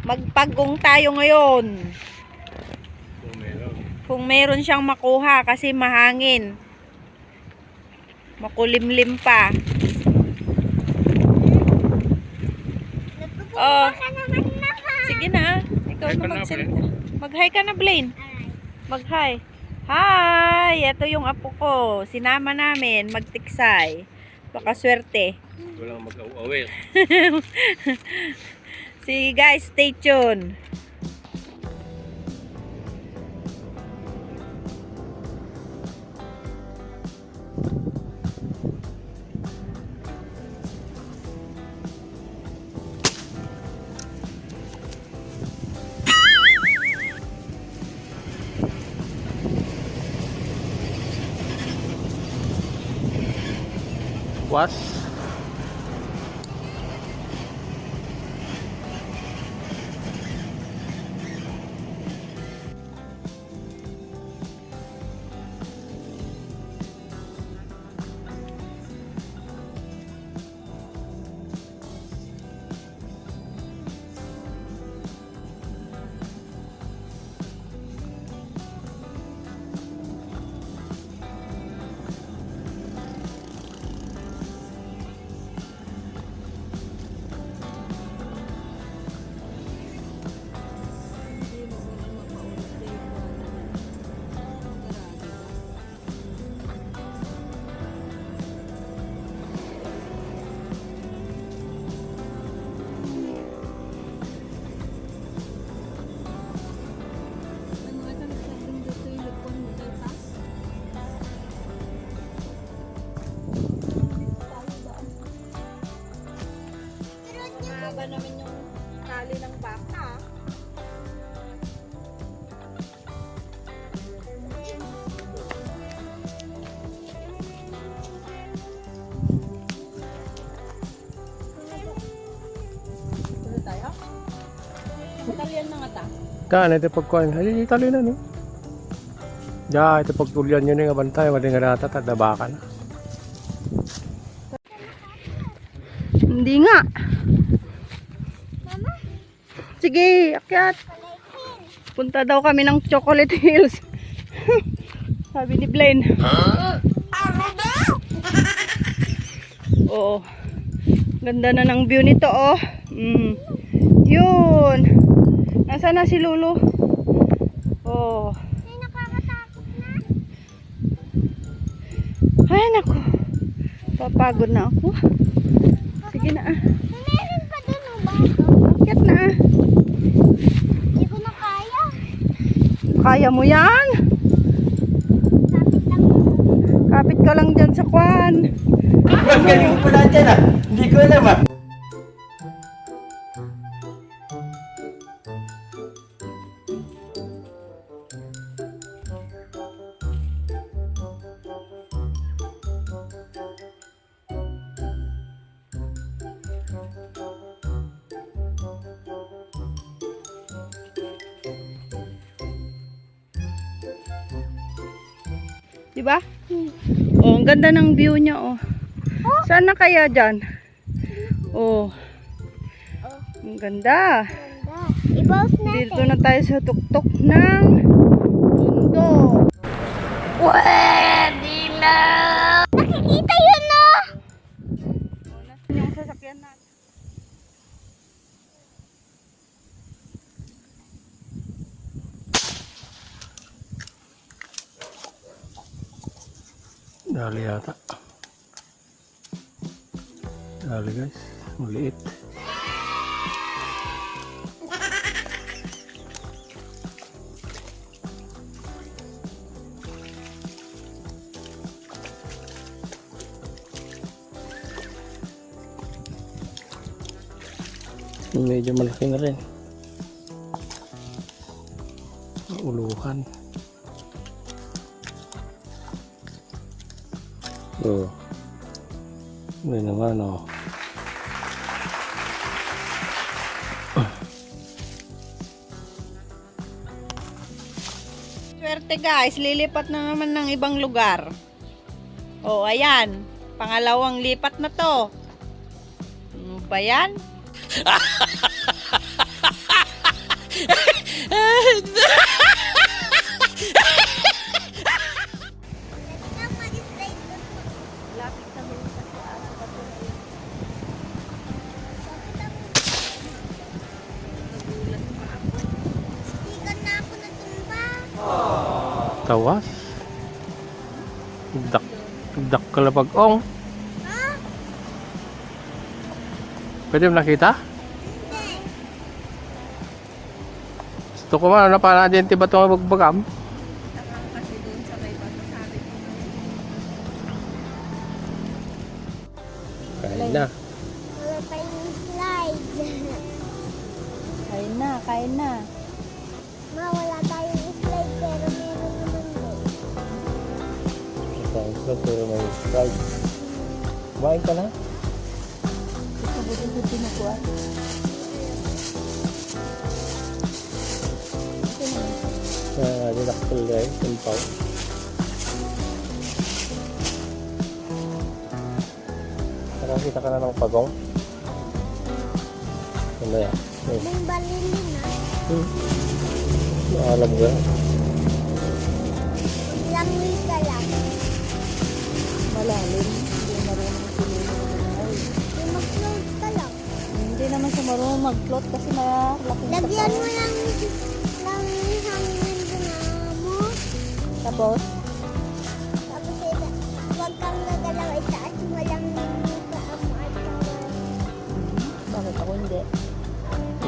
Magpagong tayo ngayon. Kung meron siyang makuha kasi mahangin. Makulimlim pa. Oh. Sige na. Ikaw na magsalita. Mag-hi ka na, Blaine. Mag-hi. Hi! Ito yung apo ko. Sinama namin magtiksay. Baka swerte. Walang mag-awawin. Sige guys, stay tuned. Was? Mahaba naman yung tali ng baka. Tuloy tayo? Italian na nga ta. Kaan, ito pagkuhan. Ay, itali na, no? Ya, ito pagtulian nyo na yung abantay. Mali nga natat at nabaka na. Hindi nga. Mama? Sige, akyat. Punta daw kami ng Chocolate Hills. Sabi ni Blaine. Oo. Ganda na ng view nito, oh. Yun. Nasaan na si Lulu? Oh. Ay, nakakatakot na. Ay, naku. Papagod na ako. Sige na ah. Meron pa dun, o ba? Akyat na ah. Hindi ko na kaya. Kaya mo yan? Kapit lang. Kapit ka lang dyan sa kwan. Ang galing ko pala dyan ah. Hindi ko alam ah. Diba? Oh, ang ganda ng view niya, oh. Saan na kaya dyan? Oh. Ang ganda. Ganda. I-pause natin. Dito na tayo sa tuktok ng mundo. Pwede na. Nakikita yun, no? Yung sasakyan natin. Dali yata. Dali guys. Maliit. Medyo malaki na rin. Uluhan. Oh. May naman oh. Swerte guys, lilipat na naman ng ibang lugar. Oh, ayan. Pangalawang lipat na to. Ano ba yan? Tawas. Dak. Dak kalapag-ong. Pwede mo nakita? Gusto ko man, ano pa na-identity ba itong magbagam? Kasi doon sa may pagkasabi ko. Kain na. Wala pa yung slide. Kain na, kain na. Ma, wala tayong slide pero meron naman din. Kain ko pero may strike. Kumain ka na? Gusto mo din yung pinukuha. Dinakpil na yun. Tumpaw. Nakakita ka na ng pagong? Ano yan? May balilin na. Alam ko yan. Langoy ka lang. Malalim. Hindi marunong silunod. Yung mag-float ka lang. Hindi naman siya marunong mag-float kasi malaking Lagyan mo tapaw. lang hangin doon mo. Tapos, Tapos huwag kang nagalaw. Itaas mo lang yung paa mo at bakit ako hindi?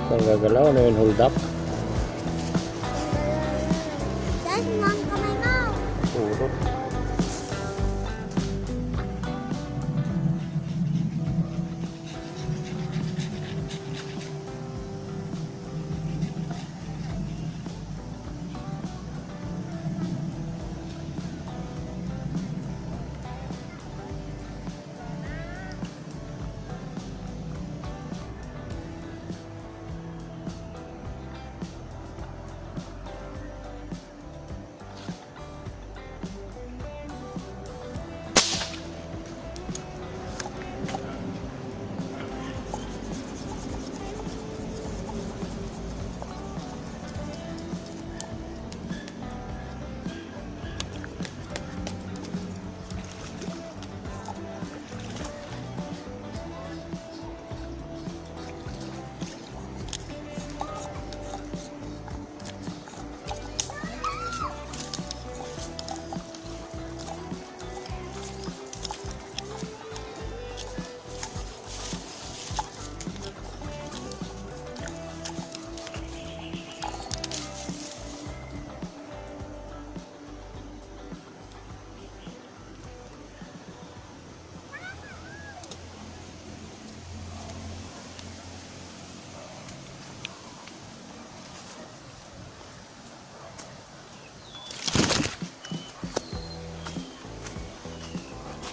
Kung gagalaw, ano yun? Hold up? taas mo ang kamay mo. Puro.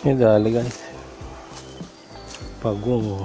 Ini dali guys. Pagong.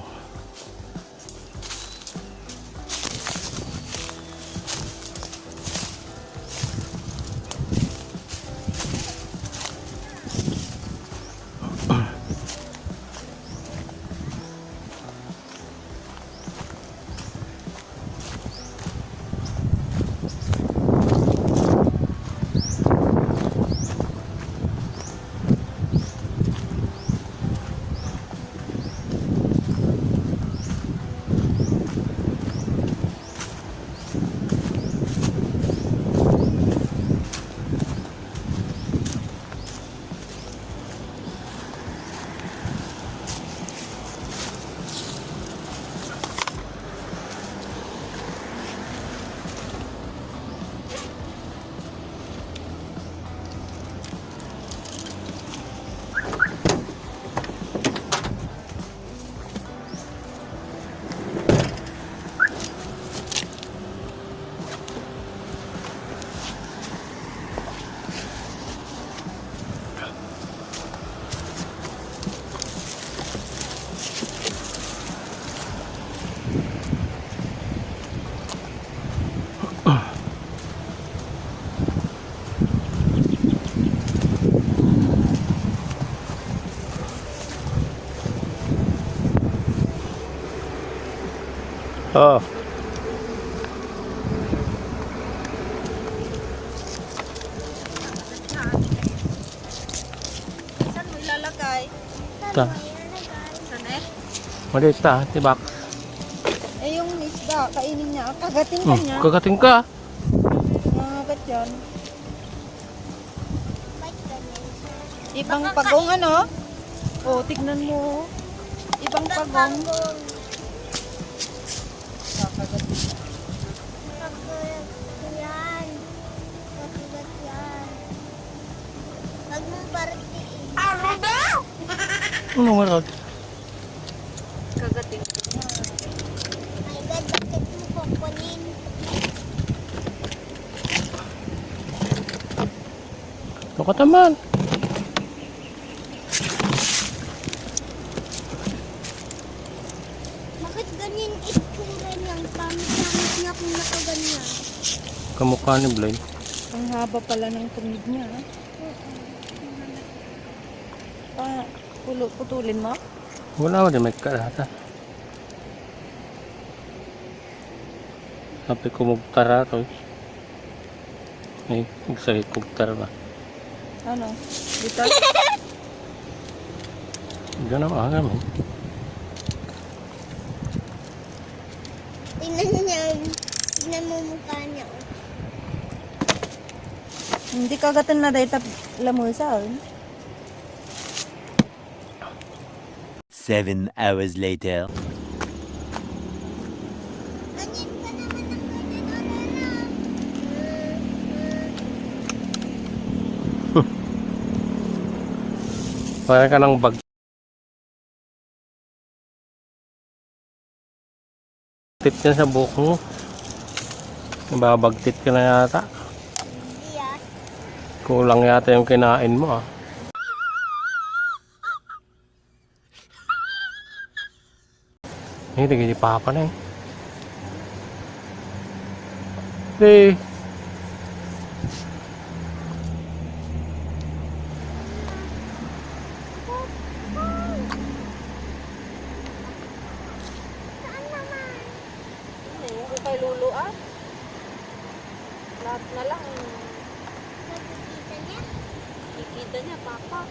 Oh. Saan mo ilalagay? Ta. Saan eh? Maliit ta, tibak. Eh yung isda, kainin niya. Kagatin ka niya. Kagating ka. Nangagat yan. Ibang pagong ano? Oh, tignan mo. Ibang pagong. Pagkulat yan. Pagkulat yan. Huwag mong partiin. Ano nga rin? Kagating. My God, bakit mo kukunin? Ito ka taman. Bakit ganyan itsura niyang pangit niya kung nakaganyan? Kamukha ni Blaine. Ang haba pala ng tunog niya. Putulin mo? Wala mo din may karata. Sabi ko mugtara to. May magsakit mugtara ba? Ano? Dito? Diyan ang aga mo. Tingnan niya. Tingnan mo mukha niya. Oh. Hindi kagatan na dahil lamusa. 7 hours later. Ganyan ka naman ng ganyan. Parang ka ng bag. Tit yan sa buhok mo. Nababagtit ka na yata. Hindi ah. Kulang yata yung kinain mo ah. Hindi, hindi papa na eh. Hey. Saan naman? Kung kay Lulu ah. Lahat na lang. Nakikita niya? Kikita niya, papa.